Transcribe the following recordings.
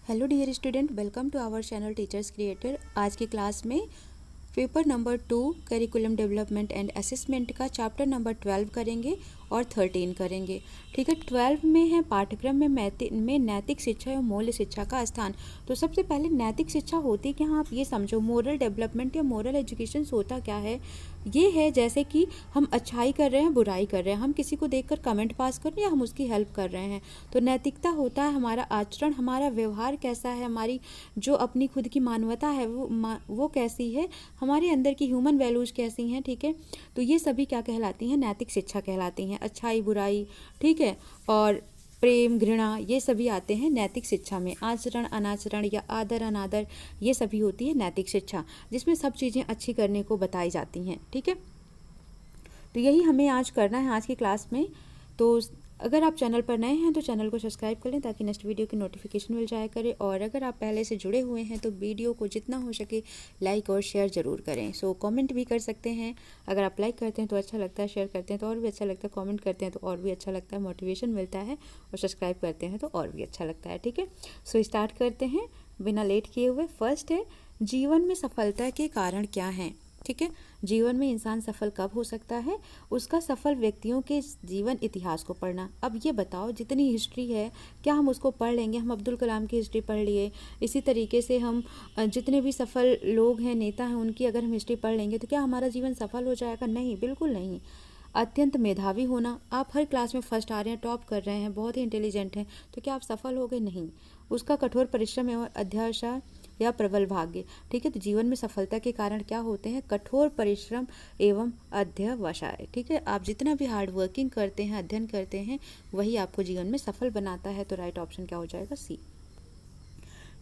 Hello dear student, welcome to our channel teachers creator. आज की class में paper number 2 curriculum development and assessment का chapter number 12 करेंगे और 13 करेंगे। ठीक है, 12 में है पाठ्यक्रम में नैतिक शिक्षा एवं मूल्य शिक्षा का स्थान। तो सबसे पहले नैतिक शिक्षा होती क्या, आप ये समझो। मोरल डेवलपमेंट या मोरल एजुकेशन होता क्या है, ये है जैसे कि हम अच्छाई कर रहे हैं, बुराई कर रहे हैं, हम किसी को देखकर कमेंट पास कर रहे हैं या हम उसकी हेल्प कर रहे हैं। तो नैतिकता होता है हमारा आचरण, हमारा व्यवहार कैसा है, हमारी जो अपनी खुद की मानवता है वो कैसी है, हमारे अंदर की ह्यूमन वैल्यूज कैसी हैं। ठीक है, तो ये सभी क्या कहलाती हैं, नैतिक शिक्षा कहलाती हैं। अच्छाई बुराई, ठीक है, और प्रेम घृणा, ये सभी आते हैं नैतिक शिक्षा में। आचरण अनाचरण या आदर अनादर, ये सभी होती है नैतिक शिक्षा, जिसमें सब चीज़ें अच्छी करने को बताई जाती हैं। ठीक है, तो यही हमें आज करना है आज की क्लास में। तो अगर आप चैनल पर नए हैं तो चैनल को सब्सक्राइब कर लें ताकि नेक्स्ट वीडियो की नोटिफिकेशन मिल जाया करे, और अगर आप पहले से जुड़े हुए हैं तो वीडियो को जितना हो सके लाइक और शेयर ज़रूर करें। सो कमेंट भी कर सकते हैं, अगर आप लाइक करते हैं तो अच्छा लगता है, शेयर करते हैं तो और भी अच्छा लगता है, कमेंट करते हैं तो और भी अच्छा लगता है, मोटिवेशन मिलता है, और सब्सक्राइब करते हैं तो और भी अच्छा लगता है। ठीक है, सो स्टार्ट करते हैं बिना लेट किए हुए। फर्स्ट है, जीवन में सफलता के कारण क्या हैं। ठीक है, जीवन में इंसान सफल कब हो सकता है, उसका सफल व्यक्तियों के जीवन इतिहास को पढ़ना। अब ये बताओ, जितनी हिस्ट्री है क्या हम उसको पढ़ लेंगे। हम अब्दुल कलाम की हिस्ट्री पढ़ लिए, इसी तरीके से हम जितने भी सफल लोग हैं, नेता हैं, उनकी अगर हम हिस्ट्री पढ़ लेंगे तो क्या हमारा जीवन सफल हो जाएगा? नहीं, बिल्कुल नहीं। अत्यंत मेधावी होना, आप हर क्लास में फर्स्ट आ रहे हैं, टॉप कर रहे हैं, बहुत ही इंटेलिजेंट हैं, तो क्या आप सफल हो गए? नहीं। उसका कठोर परिश्रम एवं अध्यवसाय या प्रबल भाग्य। ठीक है, तो जीवन में सफलता के कारण क्या होते हैं? कठोर परिश्रम एवं अध्यवसाय। ठीक है, आप जितना भी हार्ड वर्किंग करते हैं, अध्ययन करते हैं, वही आपको जीवन में सफल बनाता है। तो राइट ऑप्शन क्या हो जाएगा? सी।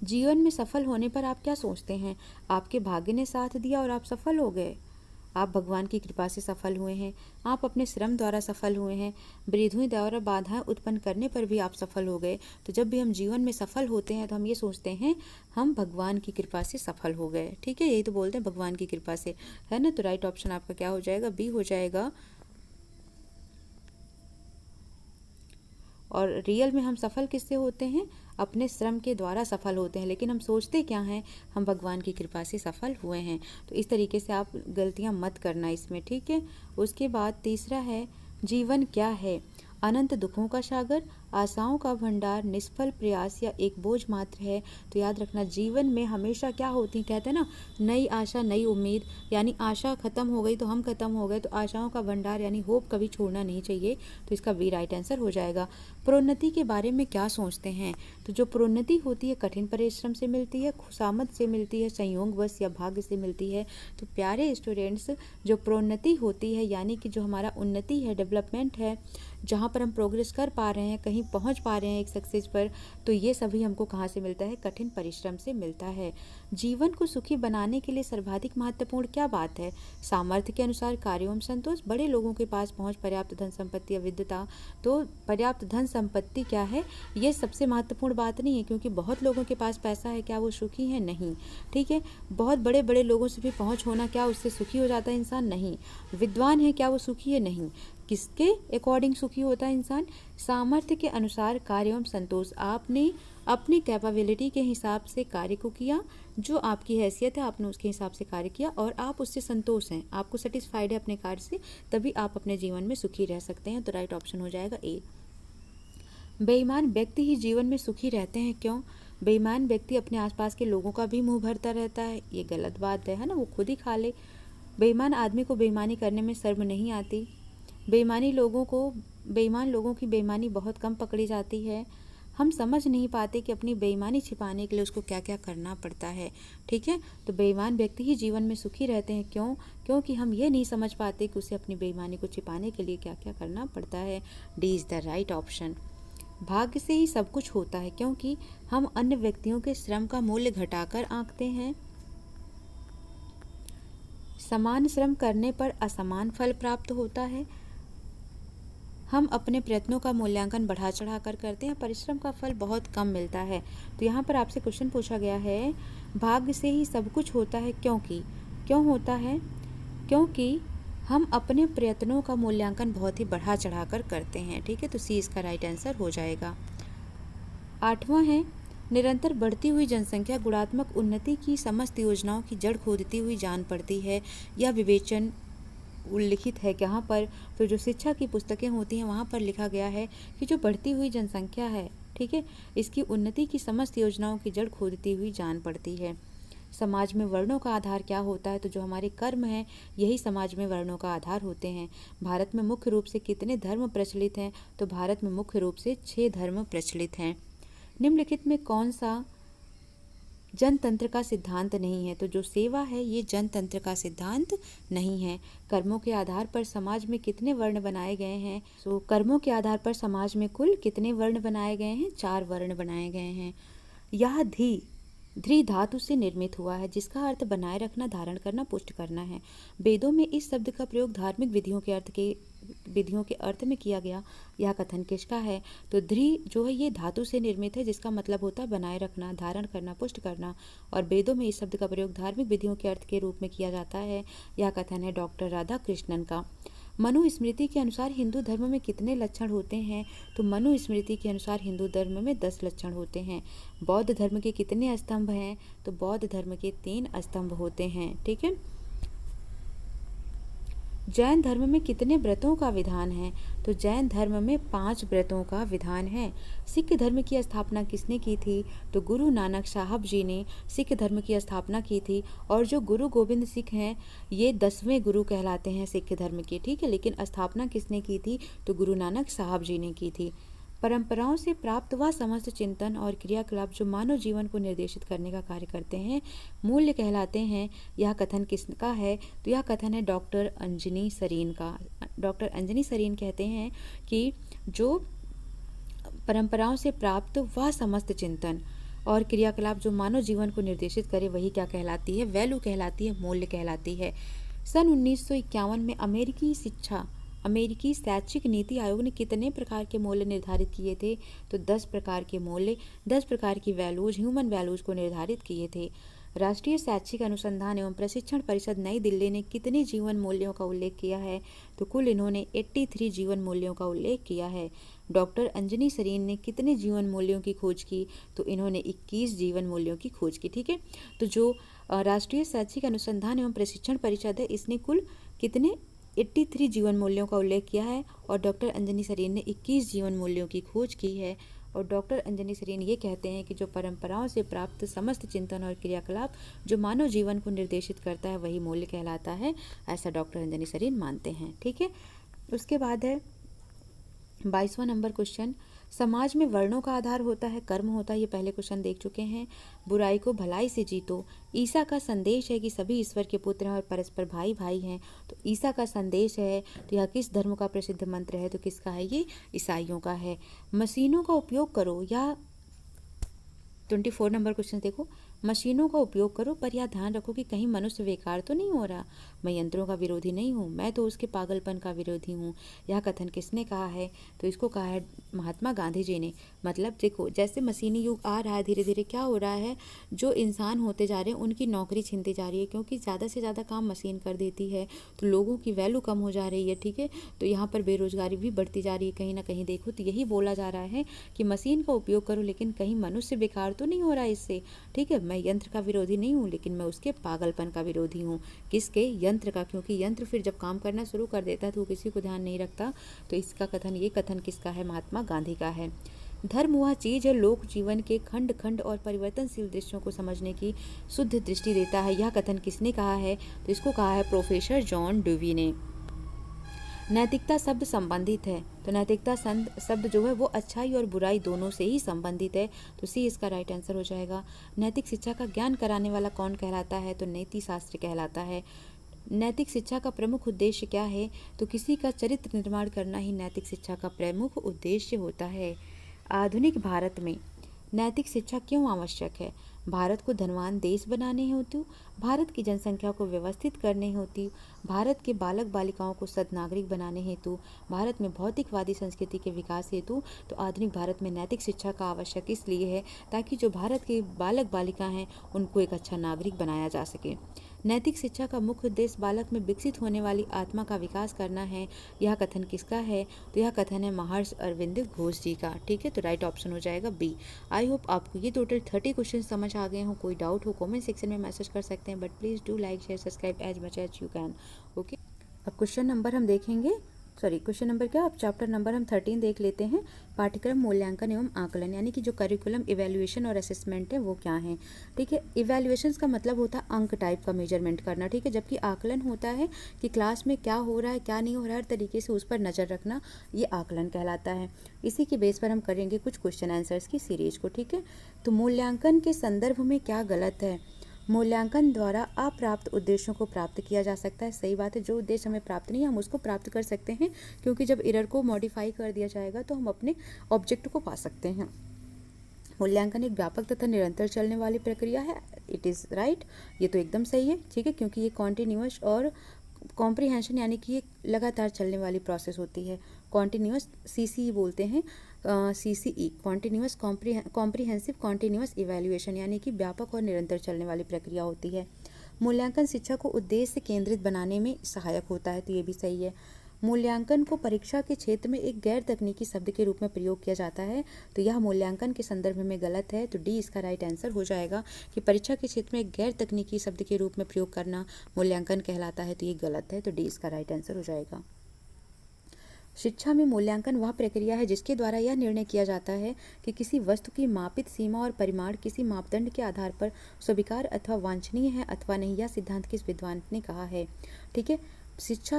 जीवन में सफल होने पर आप क्या सोचते हैं? आपके भाग्य ने साथ दिया और आप सफल हो गए, आप भगवान की कृपा से सफल हुए हैं, आप अपने श्रम द्वारा सफल हुए हैं, वृद्धि द्वारा बाधाएं उत्पन्न करने पर भी आप सफल हो गए। तो जब भी हम जीवन में सफल होते हैं तो हम ये सोचते हैं हम भगवान की कृपा से सफल हो गए। ठीक है, यही तो बोलते हैं भगवान की कृपा से, है ना। तो राइट ऑप्शन आपका क्या हो जाएगा? बी हो जाएगा। और रियल में हम सफल किससे होते हैं? अपने श्रम के द्वारा सफल होते हैं, लेकिन हम सोचते क्या हैं? हम भगवान की कृपा से सफल हुए हैं। तो इस तरीके से आप गलतियां मत करना इसमें। ठीक है, उसके बाद तीसरा है, जीवन क्या है? अनंत दुखों का सागर, आशाओं का भंडार, निष्फल प्रयास या एक बोझ मात्र है। तो याद रखना, जीवन में हमेशा क्या होती, कहते हैं ना, नई आशा नई उम्मीद, यानी आशा खत्म हो गई तो हम खत्म हो गए, तो आशाओं का भंडार यानी होप कभी छोड़ना नहीं चाहिए। तो इसका बी राइट आंसर हो जाएगा। प्रोन्नति के बारे में क्या सोचते हैं? तो जो प्रोन्नति होती है कठिन परिश्रम से मिलती है, खुशामद से मिलती है, संयोगवश या भाग्य से मिलती है। तो प्यारे स्टूडेंट्स, जो प्रोन्नति होती है यानी कि जो हमारा उन्नति है, डेवलपमेंट है, जहाँ पर हम प्रोग्रेस कर पा रहे हैं, कहीं पहुँच पा रहे हैं एक सक्सेस पर, तो ये सभी हमको कहाँ से मिलता है? कठिन परिश्रम से मिलता है। जीवन को सुखी बनाने के लिए सर्वाधिक महत्वपूर्ण क्या बात है? सामर्थ्य के अनुसार कार्य एवं संतोष, बड़े लोगों के पास पहुँच, पर्याप्त धन संपत्ति या विद्वता। तो पर्याप्त धन संपत्ति क्या है? ये सबसे महत्वपूर्ण बात नहीं है, क्योंकि बहुत लोगों के पास पैसा है, क्या वो सुखी है? नहीं। ठीक है, बहुत बड़े बड़े लोगों से भी पहुँच होना, क्या उससे सुखी हो जाता है इंसान? नहीं। विद्वान है, क्या वो सुखी है? नहीं। किसके अकॉर्डिंग सुखी होता है इंसान? सामर्थ्य के अनुसार कार्य एवं संतोष, आपने अपनी कैपेबिलिटी के हिसाब से कार्य को किया, जो आपकी हैसियत है आपने उसके हिसाब से कार्य किया और आप उससे संतोष हैं, आपको सेटिस्फाइड है अपने कार्य से, तभी आप अपने जीवन में सुखी रह सकते हैं। तो राइट ऑप्शन हो जाएगा ए। बेईमान व्यक्ति ही जीवन में सुखी रहते हैं, क्यों? बेईमान व्यक्ति अपने आसपास के लोगों का भी मुंह भरता रहता है, ये गलत बात है ना, वो खुद ही खा ले। बेईमान आदमी को बेईमानी करने में शर्म नहीं आती। बेईमान लोगों की बेईमानी बहुत कम पकड़ी जाती है। हम समझ नहीं पाते कि अपनी बेईमानी छिपाने के लिए उसको क्या क्या करना पड़ता है। ठीक है, तो बेईमान व्यक्ति ही जीवन में सुखी रहते हैं, क्यों? क्योंकि हम ये नहीं समझ पाते कि उसे अपनी बेईमानी को छिपाने के लिए क्या क्या करना पड़ता है। D is the right option. भाग्य से ही सब कुछ होता है, क्योंकि हम अन्य व्यक्तियों के श्रम का मूल्य घटाकर आंकते हैं। समान श्रम करने पर असमान फल प्राप्त होता है। हम अपने प्रयत्नों का मूल्यांकन बढ़ा चढ़ा कर करते हैं, परिश्रम का फल बहुत कम मिलता है। तो यहाँ पर आपसे क्वेश्चन पूछा गया है, भाग्य से ही सब कुछ होता है, क्यों होता है? क्योंकि हम अपने प्रयत्नों का मूल्यांकन बहुत ही बढ़ा चढ़ा कर करते हैं। ठीक है, तो सी इसका राइट आंसर हो जाएगा। 8वां है, निरंतर बढ़ती हुई जनसंख्या गुणात्मक उन्नति की समस्त योजनाओं की जड़ खोदती हुई जान पड़ती है। यह विवेचन उल्लिखित है यहाँ पर। तो जो शिक्षा की पुस्तकें होती हैं वहाँ पर लिखा गया है कि जो बढ़ती हुई जनसंख्या है, ठीक है, इसकी उन्नति की समस्त योजनाओं की जड़ खोदती हुई जान पड़ती है। समाज में वर्णों का आधार क्या होता है? तो जो हमारे कर्म हैं यही समाज में वर्णों का आधार होते हैं। भारत में मुख्य रूप से कितने धर्म प्रचलित हैं? तो भारत में मुख्य रूप से 6 धर्म प्रचलित हैं। निम्नलिखित में कौन सा जनतंत्र का सिद्धांत नहीं है? तो जो सेवा है ये जनतंत्र का सिद्धांत नहीं है। कर्मों के आधार पर समाज में कितने वर्ण बनाए गए हैं? तो कर्मों के आधार पर समाज में कुल कितने वर्ण बनाए गए हैं? 4 वर्ण बनाए गए हैं। यह ध्री धातु से निर्मित हुआ है, जिसका अर्थ बनाए रखना, धारण करना, पुष्ट करना है। वेदों में इस शब्द का प्रयोग धार्मिक विधियों के अर्थ में किया गया। यह कथन किसका है? तो ध्री जो है ये धातु से निर्मित है, जिसका मतलब होता है बनाए रखना, धारण करना, पुष्ट करना। और वेदों में इस शब्द का प्रयोग धार्मिक विधियों के अर्थ के रूप में किया जाता है। यह कथन है डॉक्टर राधा कृष्णन का। मनुस्मृति के अनुसार हिंदू धर्म में कितने लक्षण होते हैं? तो मनुस्मृति के अनुसार हिंदू धर्म में 10 लक्षण होते हैं। बौद्ध धर्म के कितने स्तंभ हैं? तो बौद्ध धर्म के 3 स्तंभ होते हैं। ठीक है। जैन धर्म में कितने व्रतों का विधान है? तो जैन धर्म में 5 व्रतों का विधान है। सिख धर्म की स्थापना किसने की थी? तो गुरु नानक साहब जी ने सिख धर्म की स्थापना की थी। और जो गुरु गोविंद सिख हैं ये 10वें गुरु कहलाते हैं सिख धर्म के। ठीक है, लेकिन स्थापना किसने की थी? तो गुरु नानक साहब जी ने की थी। परंपराओं से प्राप्त वह समस्त चिंतन और क्रियाकलाप जो मानव जीवन को निर्देशित करने का कार्य करते हैं मूल्य कहलाते हैं। यह कथन किसका है? तो यह कथन है डॉक्टर अंजनी सरीन का। डॉक्टर अंजनी सरीन कहते हैं कि जो परंपराओं से प्राप्त वह समस्त चिंतन और क्रियाकलाप जो मानव जीवन को निर्देशित करे वही क्या कहलाती है? वैल्यू कहलाती है, मूल्य कहलाती है। सन 1951 में अमेरिकी शैक्षिक नीति आयोग ने कितने प्रकार के मूल्य निर्धारित किए थे? तो 10 प्रकार के मूल्य, 10 प्रकार की वैल्यूज, ह्यूमन वैल्यूज को निर्धारित किए थे। राष्ट्रीय शैक्षिक अनुसंधान एवं प्रशिक्षण परिषद नई दिल्ली ने कितने जीवन मूल्यों का उल्लेख किया है? तो कुल इन्होंने 83 जीवन मूल्यों का उल्लेख किया है। डॉक्टर अंजनी सरीन ने कितने जीवन मूल्यों की खोज की? तो इन्होंने 21 जीवन मूल्यों की खोज की। ठीक है, तो जो राष्ट्रीय शैक्षिक अनुसंधान एवं प्रशिक्षण परिषद है इसने कुल कितने 83 जीवन मूल्यों का उल्लेख किया है और डॉक्टर अंजनी सरीन ने 21 जीवन मूल्यों की खोज की है। और डॉक्टर अंजनी सरीन ये कहते हैं कि जो परंपराओं से प्राप्त समस्त चिंतन और क्रियाकलाप जो मानव जीवन को निर्देशित करता है वही मूल्य कहलाता है, ऐसा डॉक्टर अंजनी सरीन मानते हैं। ठीक है, उसके बाद है 22वां नंबर क्वेश्चन। समाज में वर्णों का आधार होता है, कर्म होता है, ये पहले क्वेश्चन देख चुके हैं। बुराई को भलाई से जीतो। ईसा का संदेश है कि सभी ईश्वर के पुत्र हैं और परस्पर भाई भाई हैं। तो ईसा का संदेश है, तो यह किस धर्म का प्रसिद्ध मंत्र है? तो किसका है? ये ईसाइयों का है। मशीनों का उपयोग करो या 24 नंबर क्वेश्चन देखो। मशीनों का उपयोग करो पर यह ध्यान रखो कि कहीं मनुष्य बेकार तो नहीं हो रहा। मैं यंत्रों का विरोधी नहीं हूँ, मैं तो उसके पागलपन का विरोधी हूँ। यह कथन किसने कहा है? तो इसको कहा है महात्मा गांधी जी ने। मतलब देखो जैसे मशीनी युग आ रहा है धीरे धीरे, क्या हो रहा है, जो इंसान होते जा रहे हैं उनकी नौकरी छीनती जा रही है, क्योंकि ज़्यादा से ज़्यादा काम मशीन कर देती है तो लोगों की वैल्यू कम हो जा रही है। ठीक है, तो यहाँ पर बेरोजगारी भी बढ़ती जा रही है कहीं ना कहीं। देखो तो यही बोला जा रहा है कि मशीन का उपयोग करो लेकिन कहीं मनुष्य बेकार तो नहीं हो रहा है इससे। ठीक है, मैं यंत्र का विरोधी नहीं हूँ लेकिन मैं उसके पागलपन का विरोधी हूँ। किसके? यंत्र का, क्योंकि यंत्र फिर जब काम करना शुरू कर देता है तो किसी को ध्यान नहीं रखता। तो इसका कथन, ये कथन किसका है? महात्मा गांधी का है। धर्म वह चीज है लोक जीवन के खंड खंड और परिवर्तनशील दृश्यों को समझने की शुद्ध दृष्टि देता है। यह कथन किसने कहा है? तो इसको कहा है प्रोफेसर जॉन डेवी ने। नैतिकता शब्द संबंधित है, तो नैतिकता शब्द जो है वो अच्छाई और बुराई दोनों से ही संबंधित है, तो सी इसका राइट आंसर हो जाएगा। नैतिक शिक्षा का ज्ञान कराने वाला कौन कहलाता है? तो नीति शास्त्र कहलाता है। नैतिक शिक्षा का प्रमुख उद्देश्य क्या है? तो किसी का चरित्र निर्माण करना ही नैतिक शिक्षा का प्रमुख उद्देश्य होता है। आधुनिक भारत में नैतिक शिक्षा क्यों आवश्यक है? भारत को धनवान देश बनाने हेतु, भारत की जनसंख्या को व्यवस्थित करने हेतु, भारत के बालक बालिकाओं को सद्नागरिक बनाने हेतु, भारत में भौतिकवादी संस्कृति के विकास हेतु। तो आधुनिक भारत में नैतिक शिक्षा का आवश्यक इसलिए है ताकि जो भारत के बालक बालिका हैं उनको एक अच्छा नागरिक बनाया जा सके। नैतिक शिक्षा का मुख्य उद्देश्य बालक में विकसित होने वाली आत्मा का विकास करना है। यह कथन किसका है? तो यह कथन है महर्षि अरविंद घोष जी का। ठीक है, तो राइट ऑप्शन हो जाएगा बी। आई होप आपको ये टोटल 30 क्वेश्चन समझ आ गए हो। कोई डाउट हो कमेंट सेक्शन में मैसेज कर सकते हैं, but please do like share subscribe as much as you can. Okay, अब क्वेश्चन नंबर हम देखेंगे, क्वेश्चन नंबर क्या, अब चैप्टर नंबर हम 13 देख लेते हैं। पाठ्यक्रम मूल्यांकन एवं आकलन, यानी कि जो करिकुलम इवैल्यूएशन और असेसमेंट है वो क्या है। ठीक है, इवैल्यूएशन का मतलब होता है अंक टाइप का मेजरमेंट करना। ठीक है, जबकि आकलन होता है कि क्लास में क्या हो रहा है क्या नहीं हो रहा है, हर तरीके से उस पर नज़र रखना, ये आकलन कहलाता है। इसी के बेस पर हम करेंगे कुछ क्वेश्चन आंसर्स की सीरीज को। ठीक है, तो मूल्यांकन के संदर्भ में क्या गलत है? मूल्यांकन द्वारा अप्राप्त उद्देश्यों को प्राप्त किया जा सकता है। सही बात है, जो उद्देश्य हमें प्राप्त नहीं है हम उसको प्राप्त कर सकते हैं, क्योंकि जब एरर को मॉडिफाई कर दिया जाएगा तो हम अपने ऑब्जेक्ट को पा सकते हैं। मूल्यांकन एक व्यापक तथा निरंतर चलने वाली प्रक्रिया है। इट इज़ राइट, ये तो एकदम सही है। ठीक है, क्योंकि ये कॉन्टिन्यूअस और कॉम्प्रीहेंशन यानी कि ये लगातार चलने वाली प्रोसेस होती है। कॉन्टिन्यूअस CCE बोलते हैं, CCE continuous comprehensive continuous evaluation, यानी कि व्यापक और निरंतर चलने वाली प्रक्रिया होती है। मूल्यांकन शिक्षा को उद्देश्य केंद्रित बनाने में सहायक होता है, तो ये भी सही है। मूल्यांकन को परीक्षा के क्षेत्र में एक गैर तकनीकी शब्द के रूप में प्रयोग किया जाता है, तो यह मूल्यांकन के संदर्भ में गलत है। तो डी इसका राइट आंसर हो जाएगा कि परीक्षा के क्षेत्र में एक गैर तकनीकी शब्द के रूप में प्रयोग करना मूल्यांकन कहलाता है, तो ये गलत है। तो डी इसका राइट आंसर हो जाएगा। शिक्षा में मूल्यांकन वह प्रक्रिया है जिसके द्वारा यह निर्णय किया जाता है कि किसी वस्तु की मापित सीमा और परिमाण किसी मापदंड के आधार पर स्वीकार्य अथवा वांछनीय है अथवा नहीं, यह सिद्धांत किस विद्वान ने कहा है। ठीक है, शिक्षा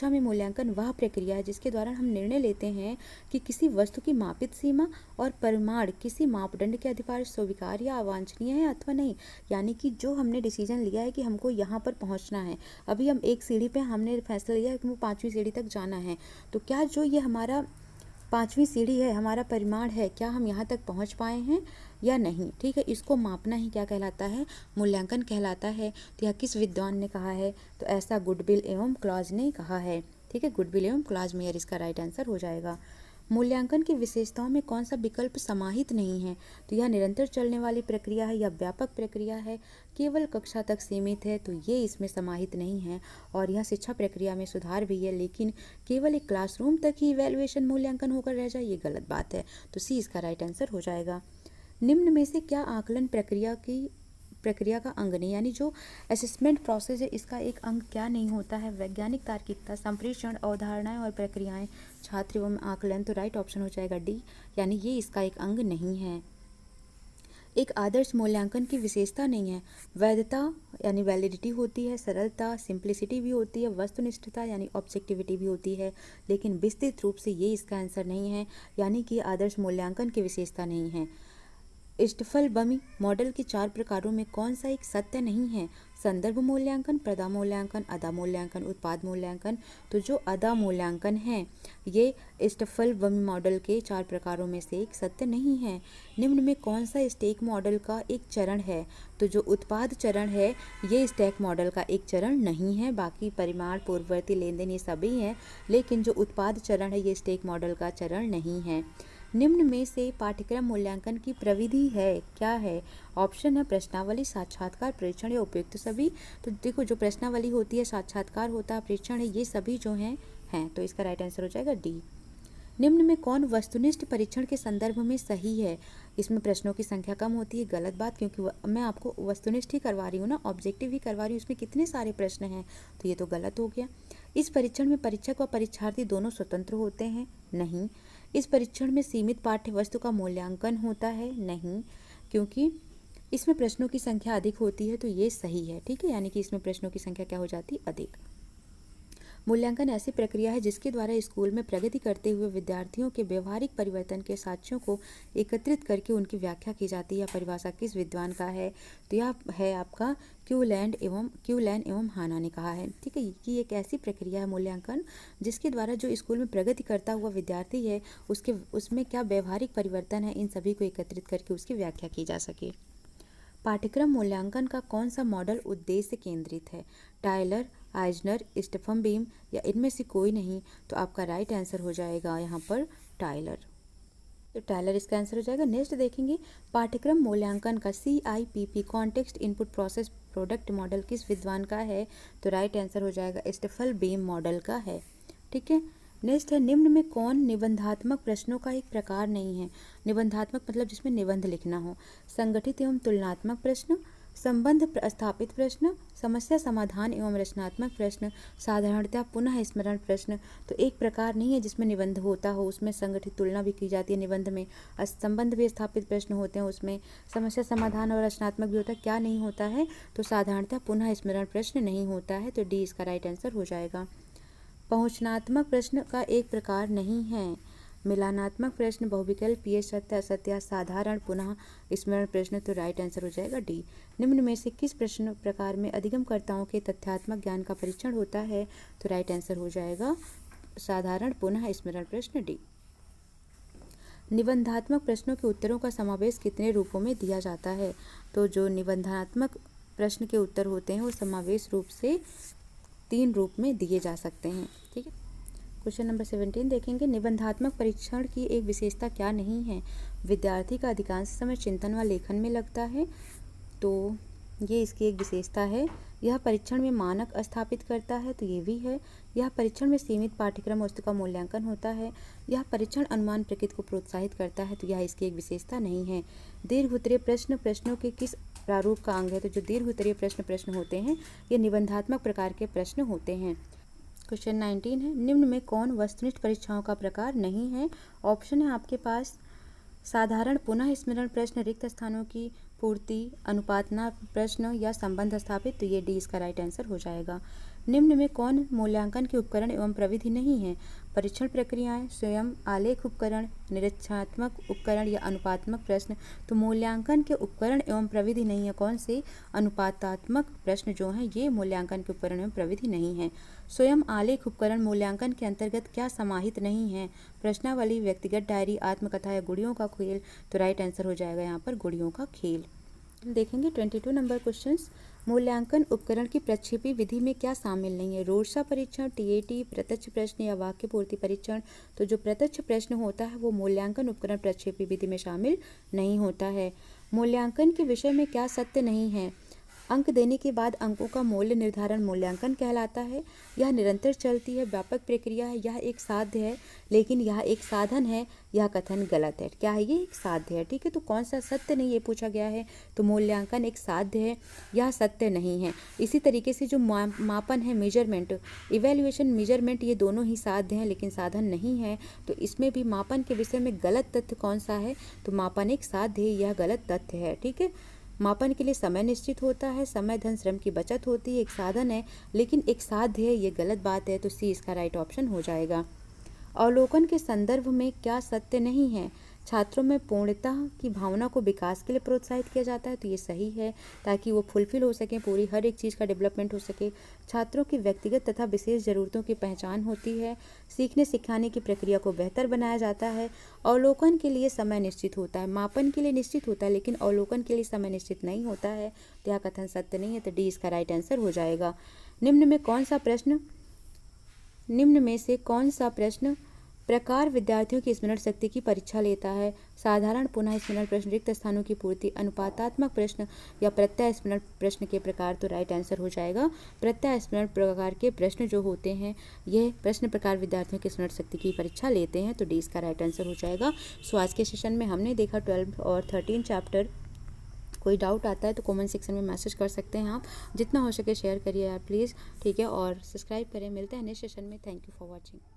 में मूल्यांकन वह प्रक्रिया है जिसके द्वारा हम निर्णय लेते हैं कि किसी वस्तु की मापित सीमा और परिमाण किसी मापदंड के अधिकार स्वीकार्य या अवांछनीय है अथवा नहीं, यानी कि जो हमने डिसीजन लिया है कि हमको यहाँ पर पहुँचना है, अभी हम एक सीढ़ी पे हमने फैसला लिया है कि वो 5वीं सीढ़ी तक जाना है, तो क्या जो ये हमारा 5वीं सीढ़ी है, हमारा परिमाण है, क्या हम यहाँ तक पहुँच पाए हैं या नहीं। ठीक है, इसको मापना ही क्या कहलाता है? मूल्यांकन कहलाता है। तो यह किस विद्वान ने कहा है? तो ऐसा गुडविल एवं क्लॉज ने कहा है। ठीक है, गुडविल एवं क्लॉजमेयर इसका राइट आंसर हो जाएगा। मूल्यांकन की विशेषताओं में कौन सा विकल्प समाहित नहीं है? तो यह निरंतर चलने वाली प्रक्रिया है, यह व्यापक प्रक्रिया है, केवल कक्षा तक सीमित है, तो ये इसमें समाहित नहीं है। और यह शिक्षा प्रक्रिया में सुधार भी है, लेकिन केवल एक क्लासरूम तक ही इवैल्यूएशन मूल्यांकन होकर रह जाए, ये गलत बात है। तो सी इसका राइट आंसर हो जाएगा। निम्न में से क्या आकलन प्रक्रिया का अंग नहीं, यानी जो असेसमेंट प्रोसेस है इसका एक अंग क्या नहीं होता है? वैज्ञानिक तार्किकता, संप्रेषण, अवधारणाएं और प्रक्रियाएं, छात्र एवं आकलन। तो राइट ऑप्शन हो जाएगा डी, यानी ये इसका एक अंग नहीं है। एक आदर्श मूल्यांकन की विशेषता नहीं है। वैधता यानी वैलिडिटी होती है, सरलता सिंप्लिसिटी भी होती है, वस्तुनिष्ठता यानी ऑब्जेक्टिविटी भी होती है, लेकिन विस्तृत रूप से ये इसका आंसर नहीं है, यानी कि आदर्श मूल्यांकन की विशेषता नहीं है। स्टीफल बमी मॉडल के 4 प्रकारों में कौन सा एक सत्य नहीं है? संदर्भ मूल्यांकन, प्रदा मूल्यांकन, अदा मूल्यांकन, उत्पाद मूल्यांकन। तो जो अदा मूल्यांकन है ये स्टीफल बमी मॉडल के 4 प्रकारों में से एक सत्य नहीं है। निम्न में कौन सा स्टैक मॉडल का एक चरण है? तो जो उत्पाद चरण है ये स्टैक मॉडल का एक चरण नहीं है, बाकी परिमाण, पूर्ववर्ती, लेन देन ये सभी हैं, लेकिन जो उत्पाद चरण है ये स्टैक मॉडल का चरण नहीं है। निम्न में से पाठ्यक्रम मूल्यांकन की प्रविधि है क्या है? ऑप्शन है प्रश्नावली, साक्षात्कार, परीक्षण या उपयुक्त सभी। तो देखो, जो प्रश्नावली होती है, साक्षात्कार होता है, परीक्षण है, ये सभी जो हैं तो इसका राइट आंसर हो जाएगा डी। निम्न में कौन वस्तुनिष्ठ परीक्षण के संदर्भ में सही है? इसमें प्रश्नों की संख्या कम होती है, गलत बात, क्योंकि मैं आपको वस्तुनिष्ठ ही करवा रही हूँ ना, ऑब्जेक्टिव ही करवा रही हूँ, उसमें कितने सारे प्रश्न हैं, तो ये तो गलत हो गया। इस परीक्षण में परीक्षक और परीक्षार्थी दोनों स्वतंत्र होते हैं? नहीं। इस परीक्षण में सीमित पाठ्य वस्तु का मूल्यांकन होता है? नहीं, क्योंकि इसमें प्रश्नों की संख्या अधिक होती है, तो ये सही है। ठीक है, यानी कि इसमें प्रश्नों की संख्या क्या हो जाती है? अधिक। मूल्यांकन ऐसी प्रक्रिया है जिसके द्वारा स्कूल में प्रगति करते हुए विद्यार्थियों के व्यवहारिक परिवर्तन के साक्ष्यों को एकत्रित करके उनकी व्याख्या की जाती है। परिभाषा किस विद्वान का है? तो यह है आपका क्यूलैंड एवं हाना ने कहा है। ठीक है, कि एक ऐसी प्रक्रिया है मूल्यांकन जिसके द्वारा जो स्कूल में प्रगति करता हुआ विद्यार्थी है उसमें क्या व्यवहारिक परिवर्तन है, इन सभी को एकत्रित करके उसकी व्याख्या की जा सके। पाठ्यक्रम मूल्यांकन का कौन सा मॉडल उद्देश्य केंद्रित है? टायलर, आइजनर, स्टीफन बीम या इनमें से कोई नहीं? तो आपका राइट आंसर हो जाएगा यहाँ पर टायलर। तो टाइलर इसका आंसर हो जाएगा। नेक्स्ट देखेंगे पाठ्यक्रम मूल्यांकन का CIPP context input process product model किस विद्वान का है? तो राइट आंसर हो जाएगा स्टेफन बीम मॉडल का है। ठीक है। नेक्स्ट है निम्न में कौन निबंधात्मक प्रश्नों का एक प्रकार नहीं है? निबंधात्मक मतलब जिसमें निबंध लिखना हो। संगठित एवं तुलनात्मक प्रश्न, संबंध स्थापित प्रश्न, समस्या समाधान एवं रचनात्मक प्रश्न, साधारणतः पुनः स्मरण प्रश्न। तो एक प्रकार नहीं है जिसमें निबंध होता हो, उसमें संगठित तुलना भी की जाती है निबंध में, संबंध भी स्थापित प्रश्न होते हैं, उसमें समस्या समाधान और रचनात्मक भी होता है। क्या नहीं होता है? तो साधारणतः पुनः स्मरण प्रश्न नहीं होता है। तो डी इसका राइट आंसर हो जाएगा। पहुंचनात्मक प्रश्न का एक प्रकार नहीं है। मिलानात्मक प्रश्न, बहुविकल्प, पीए सत्य असत्य, साधारण पुनः स्मरण प्रश्न। तो राइट आंसर हो जाएगा डी। निम्न में से किस प्रश्न प्रकार में अधिगमकर्ताओं के तथ्यात्मक ज्ञान का परीक्षण होता है? तो राइट आंसर हो जाएगा साधारण पुनः स्मरण प्रश्न डी। निबंधात्मक प्रश्नों के उत्तरों का समावेश कितने रूपों में दिया जाता है? तो जो निबंधात्मक प्रश्न के उत्तर होते हैं वो समावेश रूप से 3 रूप में दिए जा सकते हैं। ठीक है। क्वेश्चन नंबर 17 देखेंगे निबंधात्मक परीक्षण की एक विशेषता क्या नहीं है? विद्यार्थी का अधिकांश समय चिंतन व लेखन में लगता है। तो ये इसकी एक विशेषता है। यह परीक्षण में मानक स्थापित करता है। तो ये भी है। यह परीक्षण में सीमित पाठ्यक्रम वस्तु का मूल्यांकन होता है। यह परीक्षण अनुमान प्रकृति को प्रोत्साहित करता है। तो यह इसकी एक विशेषता नहीं है। दीर्घ उत्तरीय प्रश्न प्रश्नों के किस प्रारूप का अंग है? तो जो दीर्घ उत्तरीय प्रश्न होते हैं ये निबंधात्मक प्रकार के प्रश्न होते हैं। क्वेश्चन 19 है निम्न में कौन वस्तुनिष्ठ परीक्षाओं का प्रकार नहीं है? ऑप्शन है आपके पास साधारण पुनः स्मरण प्रश्न, रिक्त स्थानों की पूर्ति, अनुपातना प्रश्न या संबंध स्थापित। तो ये डी इसका राइट आंसर हो जाएगा। निम्न में कौन मूल्यांकन के उपकरण एवं प्रविधि नहीं है? परीक्षण प्रक्रियाएं, स्वयं आलेख उपकरण, निरीक्षणात्मक उपकरण या अनुपातात्मक प्रश्न। तो मूल्यांकन के उपकरण एवं प्रविधि नहीं है। कौन से? अनुपातात्मक प्रश्न जो हैं ये मूल्यांकन के उपकरण एवं प्रविधि नहीं है। स्वयं आलेख उपकरण मूल्यांकन के अंतर्गत क्या समाहित नहीं है? प्रश्नावली, व्यक्तिगत डायरी, आत्मकथा या गुड़ियों का खेल। तो राइट आंसर हो जाएगा यहाँ पर गुड़ियों का खेल। देखेंगे 22 नंबर क्वेश्चंस। मूल्यांकन उपकरण की प्रक्षेपी विधि में क्या शामिल नहीं है? रोडसा परीक्षण, TAT, प्रत्यक्ष प्रश्न या वाक्य पूर्ति परीक्षण। तो जो प्रत्यक्ष प्रश्न होता है वो मूल्यांकन उपकरण प्रक्षेपी विधि में शामिल नहीं होता है। मूल्यांकन के विषय में क्या सत्य नहीं है? अंक देने के बाद अंकों का मूल्य निर्धारण मूल्यांकन कहलाता है। यह निरंतर चलती है, व्यापक प्रक्रिया है, यह एक साध्य है, लेकिन यह एक साधन है। यह कथन गलत है। क्या है? ये एक साध्य है। ठीक है। तो कौन सा सत्य नहीं ये पूछा गया है? तो मूल्यांकन एक साध्य है, यह सत्य नहीं है। इसी तरीके से जो मापन है, मेजरमेंट, इवेल्युएशन, मेजरमेंट, ये दोनों ही साध्य हैं लेकिन साधन नहीं है। तो इसमें भी मापन के विषय में गलत तथ्य कौन सा है? तो मापन एक साध्य है, यह गलत तथ्य है। ठीक है। मापन के लिए समय निश्चित होता है, समय धन श्रम की बचत होती है, एक साधन है लेकिन एक साध्य है, ये गलत बात है। तो सी इसका राइट ऑप्शन हो जाएगा। अवलोकन के संदर्भ में क्या सत्य नहीं है? छात्रों में पूर्णता की भावना को विकास के लिए प्रोत्साहित किया जाता है। तो ये सही है, ताकि वो फुलफिल हो सकें, पूरी हर एक चीज़ का डेवलपमेंट हो सके। छात्रों की व्यक्तिगत तथा विशेष ज़रूरतों की पहचान होती है। सीखने सिखाने की प्रक्रिया को बेहतर बनाया जाता है। अवलोकन के लिए समय निश्चित होता है, मापन के लिए निश्चित होता है लेकिन अवलोकन के लिए समय निश्चित नहीं होता है। तो यह कथन सत्य नहीं है। तो डी इसका राइट आंसर हो जाएगा। निम्न में से कौन सा प्रश्न प्रकार विद्यार्थियों की स्मरण शक्ति की परीक्षा लेता है? साधारण पुनः स्मरण प्रश्न, रिक्त स्थानों की पूर्ति, अनुपातात्मक प्रश्न या प्रत्यय स्मरण प्रश्न के प्रकार। तो राइट आंसर हो जाएगा प्रत्यय स्मरण प्रकार के प्रश्न जो होते हैं यह प्रश्न प्रकार विद्यार्थियों की स्मरण शक्ति की परीक्षा लेते हैं। तो डी इसका राइट आंसर हो जाएगा। सो आज के सेशन में हमने देखा 12 और 13 चैप्टर। कोई डाउट आता है तो कमेंट सेक्शन में मैसेज कर सकते हैं आप। जितना हो सके शेयर करिए यार प्लीज़। ठीक है। और सब्सक्राइब करें। मिलते हैं नेक्स्ट सेशन में। Thank you for watching.